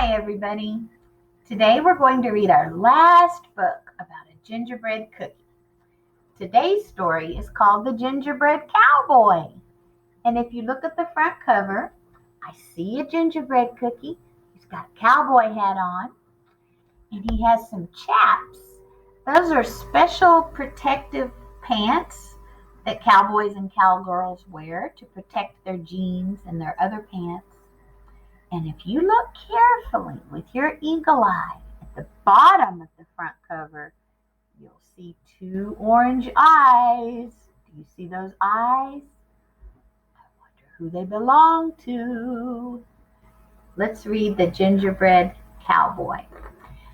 Hi, everybody. Today we're going to read our last book about a gingerbread cookie. Today's story is called The Gingerbread Cowboy. And if you look at the front cover, I see a gingerbread cookie. He's got a cowboy hat on, and he has some chaps. Those are special protective pants that cowboys and cowgirls wear to protect their jeans and their other pants. And if you look carefully with your eagle eye at the bottom of the front cover, you'll see two orange eyes. Do you see those eyes? I wonder who they belong to. Let's read The Gingerbread Cowboy.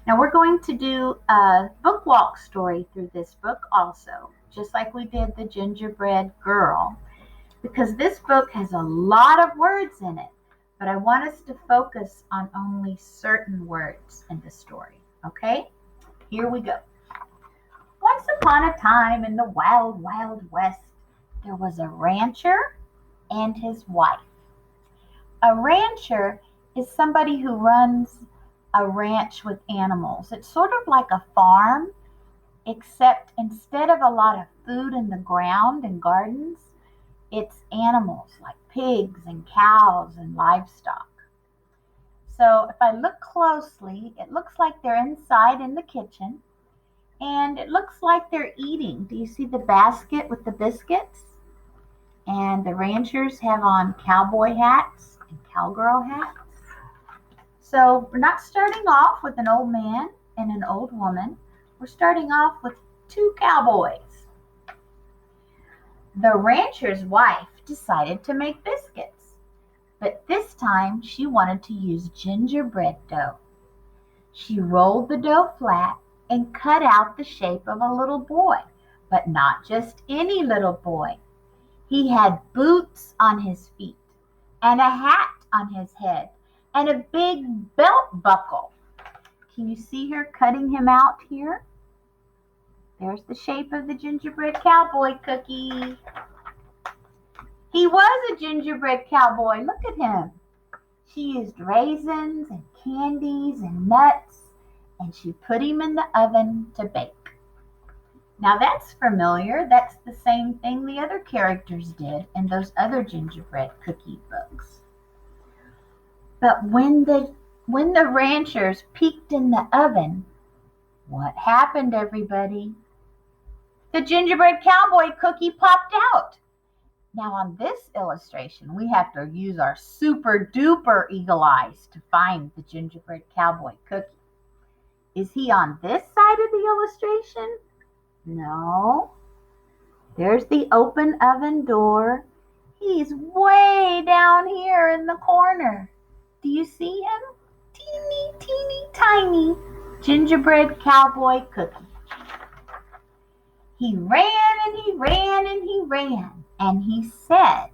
Now we're going to do a book walk story through this book also, just like we did The Gingerbread Girl, because this book has a lot of words in it. But I want us to focus on only certain words in the story, okay? Here we go. Once upon a time in the wild, wild west, there was a rancher and his wife. A rancher is somebody who runs a ranch with animals. It's sort of like a farm, except instead of a lot of food in the ground and gardens, it's animals like pigs and cows and livestock. So if I look closely, it looks like they're inside in the kitchen, and it looks like they're eating. Do you see the basket with the biscuits? And the ranchers have on cowboy hats and cowgirl hats. So we're not starting off with an old man and an old woman. We're starting off with two cowboys. The rancher's wife decided to make biscuits, but this time she wanted to use gingerbread dough. She rolled the dough flat and cut out the shape of a little boy, but not just any little boy. He had boots on his feet and a hat on his head and a big belt buckle. Can you see her cutting him out here? There's the shape of the gingerbread cowboy cookie. He was a gingerbread cowboy. Look at him. She used raisins and candies and nuts, and she put him in the oven to bake. Now that's familiar. That's the same thing the other characters did in those other gingerbread cookie books. But when the ranchers peeked in the oven, what happened, everybody? The gingerbread cowboy cookie popped out. Now on this illustration, we have to use our super duper eagle eyes to find the gingerbread cowboy cookie. Is he on this side of the illustration? No. There's the open oven door. He's way down here in the corner. Do you see him? Teeny, teeny, tiny gingerbread cowboy cookie. He ran and he ran and he ran, and he said,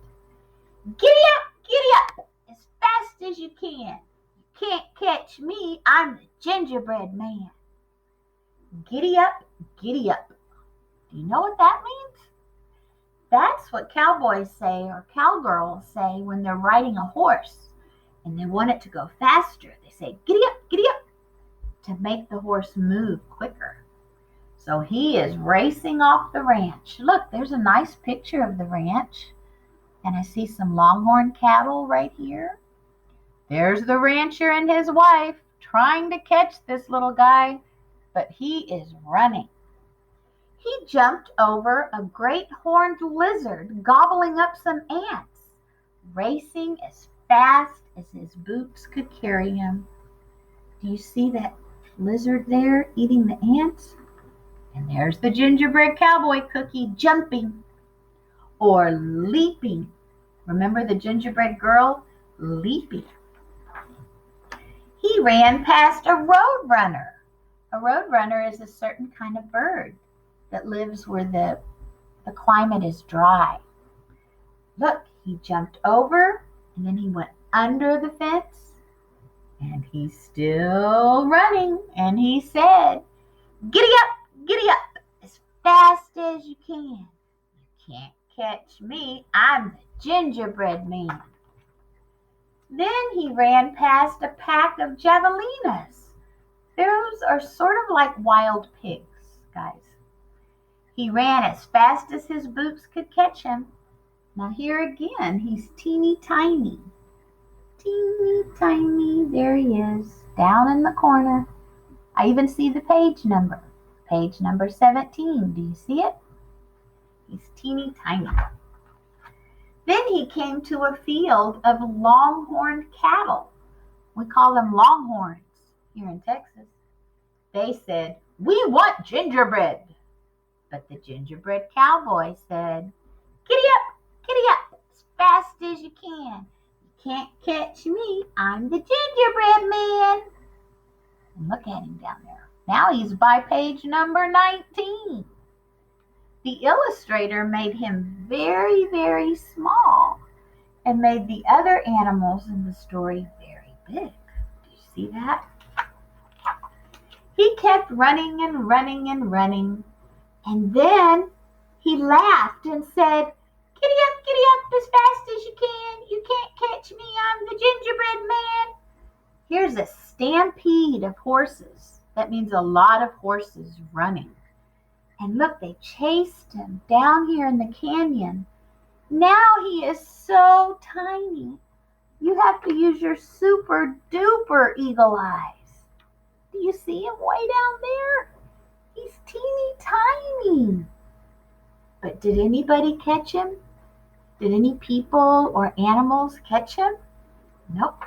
giddy up, as fast as you can. You can't catch me, I'm the gingerbread man. Giddy up, giddy up. Do you know what that means? That's what cowboys say or cowgirls say when they're riding a horse and they want it to go faster. They say, giddy up, to make the horse move quicker. So he is racing off the ranch. Look, there's a nice picture of the ranch. And I see some longhorn cattle right here. There's the rancher and his wife trying to catch this little guy, but he is running. He jumped over a great horned lizard gobbling up some ants, racing as fast as his boots could carry him. Do you see that lizard there eating the ants? And there's the gingerbread cowboy cookie jumping or leaping. Remember the gingerbread girl? Leaping. He ran past a roadrunner. A roadrunner is a certain kind of bird that lives where the climate is dry. Look, he jumped over and then he went under the fence and he's still running, and he said, giddy up, as fast as you can. You can't catch me, I'm the gingerbread man. Then he ran past a pack of javelinas. Those are sort of like wild pigs, guys. He ran as fast as his boots could catch him. Now here again, he's teeny tiny. Teeny tiny, there he is, down in the corner. I even see the page number. Page number 17. Do you see it? He's teeny tiny. Then he came to a field of longhorned cattle. We call them longhorns here in Texas. They said, "We want gingerbread." But the gingerbread cowboy said, giddy up, as fast as you can. You can't catch me, I'm the gingerbread man." And look at him down there. Now he's by page number 19. The illustrator made him very, very small and made the other animals in the story very big. Do you see that? He kept running and running and running, and then he laughed and said, giddy up as fast as you can. You can't catch me, I'm the gingerbread man." Here's a stampede of horses. That means a lot of horses running. And look, they chased him down here in the canyon. Now he is so tiny. You have to use your super duper eagle eyes. Do you see him way down there? He's teeny tiny. But did anybody catch him? Did any people or animals catch him? Nope.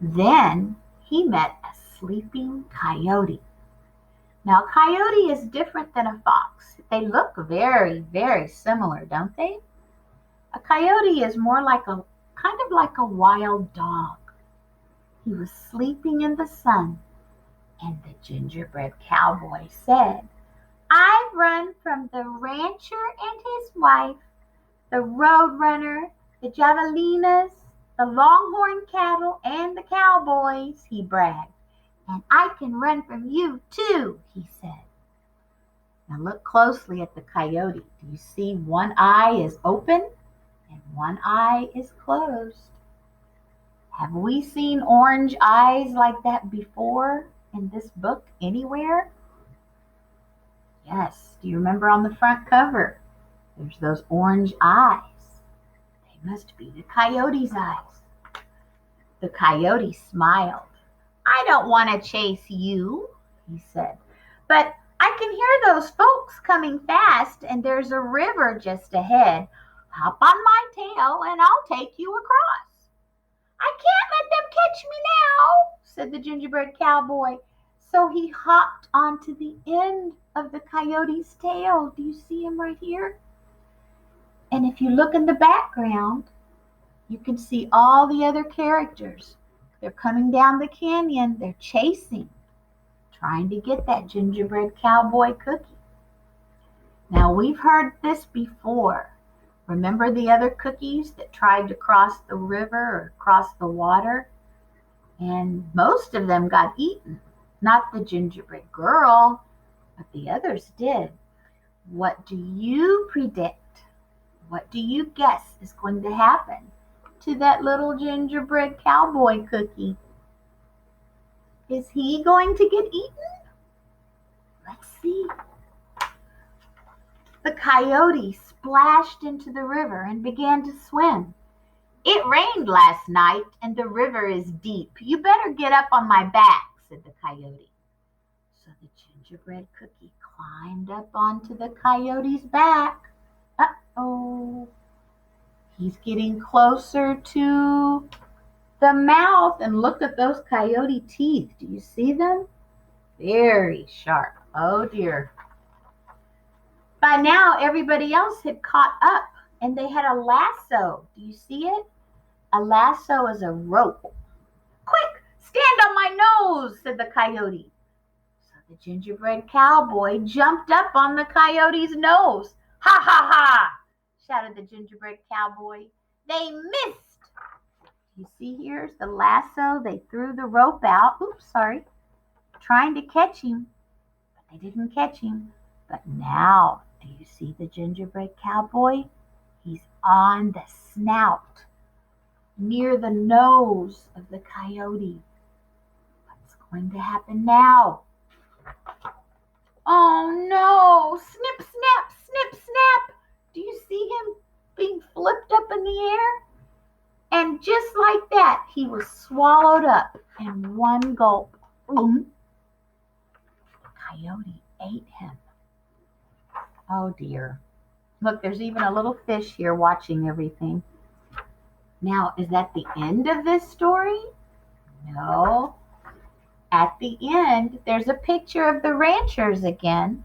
Then he met a sleeping coyote. Now, a coyote is different than a fox. They look very, very similar, don't they? A coyote is more like kind of like a wild dog. He was sleeping in the sun, and the gingerbread cowboy said, "I've run from the rancher and his wife, the roadrunner, the javelinas, the longhorn cattle, and the cowboys," he bragged. "And I can run from you too," he said. Now look closely at the coyote. Do you see one eye is open and one eye is closed? Have we seen orange eyes like that before in this book anywhere? Yes. Do you remember on the front cover? There's those orange eyes. They must be the coyote's eyes. The coyote smiled. "I don't want to chase you," he said, "but I can hear those folks coming fast, and there's a river just ahead. Hop on my tail and I'll take you across." "I can't let them catch me now," said the gingerbread cowboy. So he hopped onto the end of the coyote's tail. Do you see him right here? And if you look in the background, you can see all the other characters. They're coming down the canyon. They're chasing, trying to get that gingerbread cowboy cookie. Now, we've heard this before. Remember the other cookies that tried to cross the river or cross the water? And most of them got eaten. Not the gingerbread girl, but the others did. What do you predict? What do you guess is going to happen to that little gingerbread cowboy cookie? Is he going to get eaten? Let's see. The coyote splashed into the river and began to swim. "It rained last night and the river is deep. You better get up on my back," said the coyote. So the gingerbread cookie climbed up onto the coyote's back. Uh-oh. He's getting closer to the mouth, and look at those coyote teeth. Do you see them? Very sharp. Oh dear. By now, everybody else had caught up, and they had a lasso. Do you see it? A lasso is a rope. "Quick, stand on my nose," said the coyote. So the gingerbread cowboy jumped up on the coyote's nose. "Ha ha ha!" shouted the gingerbread cowboy. "They missed." You see, here's the lasso. They threw the rope out. Oops, sorry. Trying to catch him, but they didn't catch him. But now, do you see the gingerbread cowboy? He's on the snout. near the nose of the coyote. What's going to happen now? Oh no! Snip, snap, snip, snap! Do you see him being flipped up in the air? And just like that, he was swallowed up in one gulp. The coyote ate him. Oh dear. Look, there's even a little fish here watching everything. Now, is that the end of this story? No. At the end, there's a picture of the ranchers again,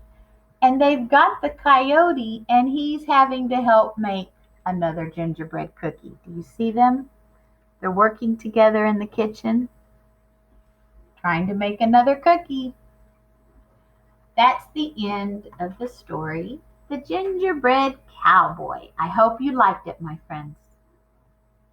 and they've got the coyote, and he's having to help make another gingerbread cookie. Do you see them? They're working together in the kitchen, trying to make another cookie. That's the end of the story, The Gingerbread Cowboy. I hope you liked it, my friends.